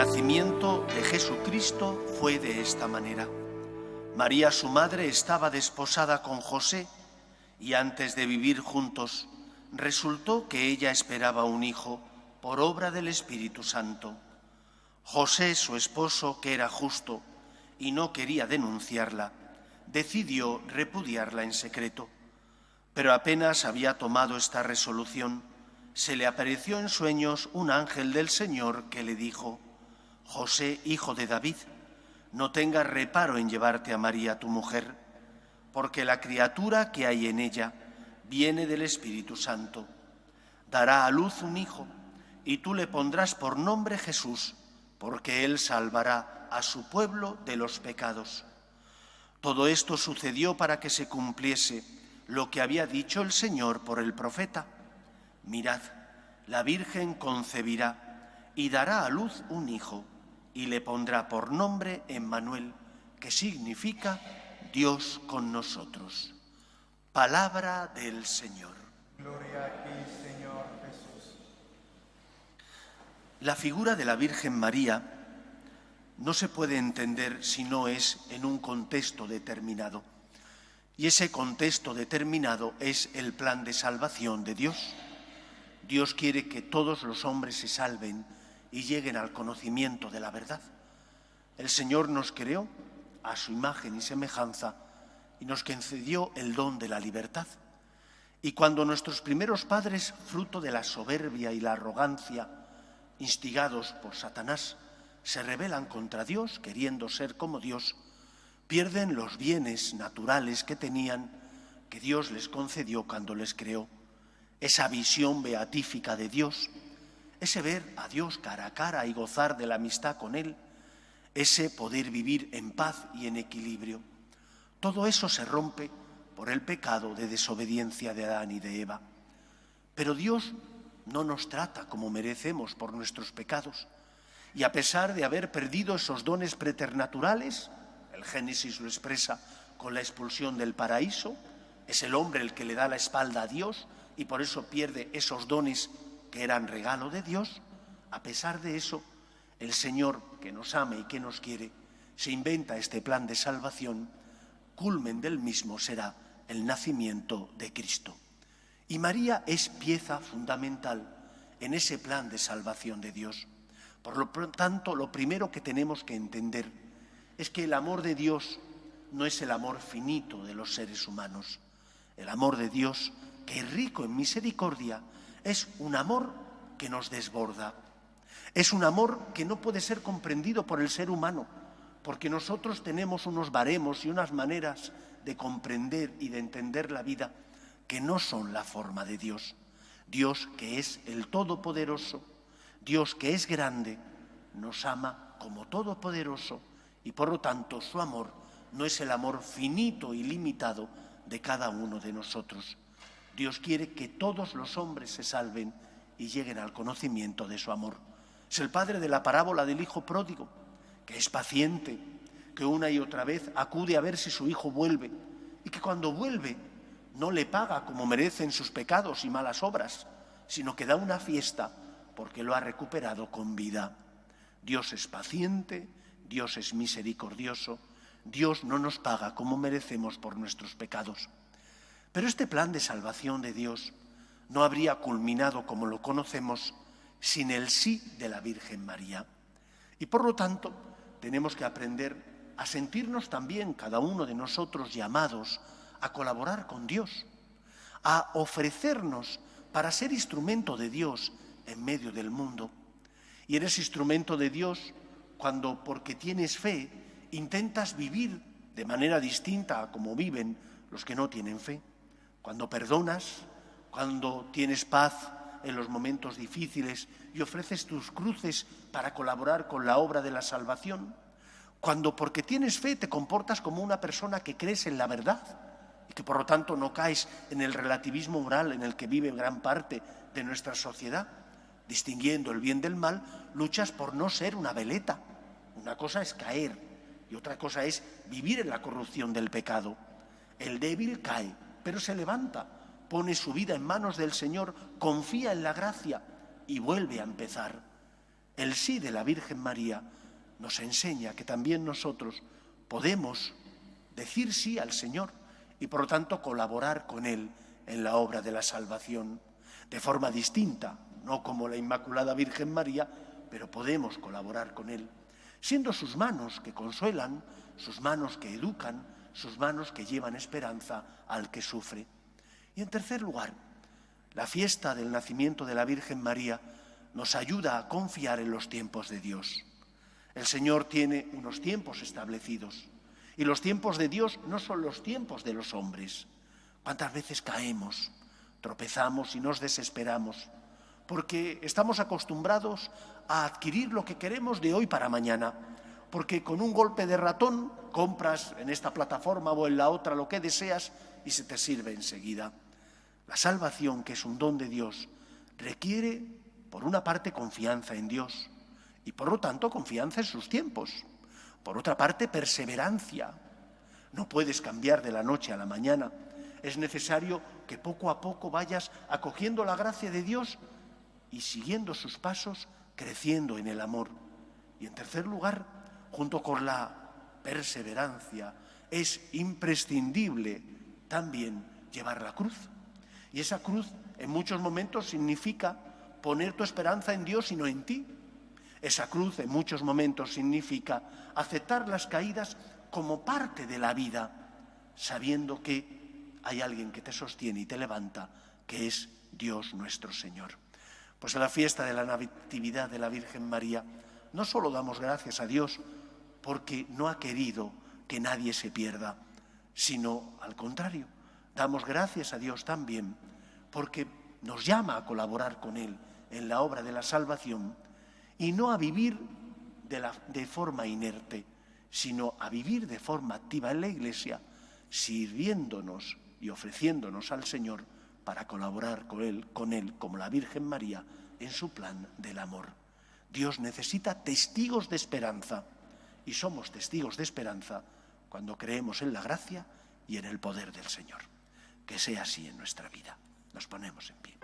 nacimiento de Jesucristo fue de esta manera. María, su madre, estaba desposada con José y antes de vivir juntos, resultó que ella esperaba un hijo por obra del Espíritu Santo. José, su esposo, que era justo y no quería denunciarla, decidió repudiarla en secreto. Pero apenas había tomado esta resolución, se le apareció en sueños un ángel del Señor que le dijo: José, hijo de David, no tengas reparo en llevarte a María tu mujer, porque la criatura que hay en ella viene del Espíritu Santo. Dará a luz un hijo, y tú le pondrás por nombre Jesús, porque él salvará a su pueblo de los pecados. Todo esto sucedió para que se cumpliese lo que había dicho el Señor por el profeta. Mirad, la Virgen concebirá y dará a luz un hijo, y le pondrá por nombre Emmanuel, que significa Dios con nosotros. Palabra del Señor. Gloria a ti, Señor Jesús. La figura de la Virgen María no se puede entender si no es en un contexto determinado. Y ese contexto determinado es el plan de salvación de Dios. Dios quiere que todos los hombres se salven y lleguen al conocimiento de la verdad. El Señor nos creó a su imagen y semejanza y nos concedió el don de la libertad. Y cuando nuestros primeros padres, fruto de la soberbia y la arrogancia, instigados por Satanás, se rebelan contra Dios, queriendo ser como Dios, pierden los bienes naturales que tenían, que Dios les concedió cuando les creó. Esa visión beatífica de Dios, ese ver a Dios cara a cara y gozar de la amistad con Él, ese poder vivir en paz y en equilibrio. Todo eso se rompe por el pecado de desobediencia de Adán y de Eva. Pero Dios no nos trata como merecemos por nuestros pecados. Y a pesar de haber perdido esos dones preternaturales, el Génesis lo expresa con la expulsión del paraíso, es el hombre el que le da la espalda a Dios y por eso pierde esos dones que eran regalo de Dios. A pesar de eso, el Señor, que nos ama y que nos quiere, se inventa este plan de salvación. Culmen del mismo será el nacimiento de Cristo. Y María es pieza fundamental en ese plan de salvación de Dios. Por lo tanto, lo primero que tenemos que entender es que el amor de Dios no es el amor finito de los seres humanos. El amor de Dios, que es rico en misericordia, es un amor que nos desborda. Es un amor que no puede ser comprendido por el ser humano, porque nosotros tenemos unos baremos y unas maneras de comprender y de entender la vida que no son la forma de Dios. Dios, que es el Todopoderoso, Dios que es grande, nos ama como Todopoderoso y por lo tanto su amor no es el amor finito y limitado de cada uno de nosotros. Dios quiere que todos los hombres se salven y lleguen al conocimiento de su amor. Es el padre de la parábola del hijo pródigo, que es paciente, que una y otra vez acude a ver si su hijo vuelve y que cuando vuelve no le paga como merecen sus pecados y malas obras, sino que da una fiesta porque lo ha recuperado con vida. Dios es paciente, Dios es misericordioso, Dios no nos paga como merecemos por nuestros pecados. Pero este plan de salvación de Dios no habría culminado como lo conocemos sin el sí de la Virgen María. Y por lo tanto tenemos que aprender a sentirnos también cada uno de nosotros llamados a colaborar con Dios, a ofrecernos para ser instrumento de Dios en medio del mundo. Y eres instrumento de Dios cuando, porque tienes fe, intentas vivir de manera distinta a como viven los que no tienen fe. Cuando perdonas, cuando tienes paz en los momentos difíciles y ofreces tus cruces para colaborar con la obra de la salvación. Cuando, porque tienes fe, te comportas como una persona que crees en la verdad y que por lo tanto no caes en el relativismo moral en el que vive gran parte de nuestra sociedad. Distinguiendo el bien del mal, luchas por no ser una veleta. Una cosa es caer y otra cosa es vivir en la corrupción del pecado. El débil cae, pero se levanta, pone su vida en manos del Señor, confía en la gracia y vuelve a empezar. El sí de la Virgen María nos enseña que también nosotros podemos decir sí al Señor y por lo tanto colaborar con Él en la obra de la salvación de forma distinta, no como la Inmaculada Virgen María, pero podemos colaborar con Él, siendo sus manos que consuelan, sus manos que educan, sus manos que llevan esperanza al que sufre. Y en tercer lugar, la fiesta del nacimiento de la Virgen María nos ayuda a confiar en los tiempos de Dios. El Señor tiene unos tiempos establecidos y los tiempos de Dios no son los tiempos de los hombres. ¿Cuántas veces caemos, tropezamos y nos desesperamos? Porque estamos acostumbrados a adquirir lo que queremos de hoy para mañana, porque con un golpe de ratón compras en esta plataforma o en la otra lo que deseas y se te sirve enseguida. La salvación, que es un don de Dios, requiere, por una parte, confianza en Dios y, por lo tanto, confianza en sus tiempos. Por otra parte, perseverancia. No puedes cambiar de la noche a la mañana. Es necesario que poco a poco vayas acogiendo la gracia de Dios y siguiendo sus pasos, creciendo en el amor. Y en tercer lugar, junto con la perseverancia, es imprescindible también llevar la cruz. Y esa cruz en muchos momentos significa poner tu esperanza en Dios y no en ti. Esa cruz en muchos momentos significa aceptar las caídas como parte de la vida, sabiendo que hay alguien que te sostiene y te levanta, que es Dios nuestro Señor. Pues en la fiesta de la Natividad de la Virgen María no solo damos gracias a Dios porque no ha querido que nadie se pierda, sino al contrario, damos gracias a Dios también porque nos llama a colaborar con Él en la obra de la salvación y no a vivir de forma inerte, sino a vivir de forma activa en la Iglesia, sirviéndonos y ofreciéndonos al Señor para colaborar con Él, como la Virgen María, en su plan del amor. Dios necesita testigos de esperanza y somos testigos de esperanza cuando creemos en la gracia y en el poder del Señor. Que sea así en nuestra vida. Nos ponemos en pie.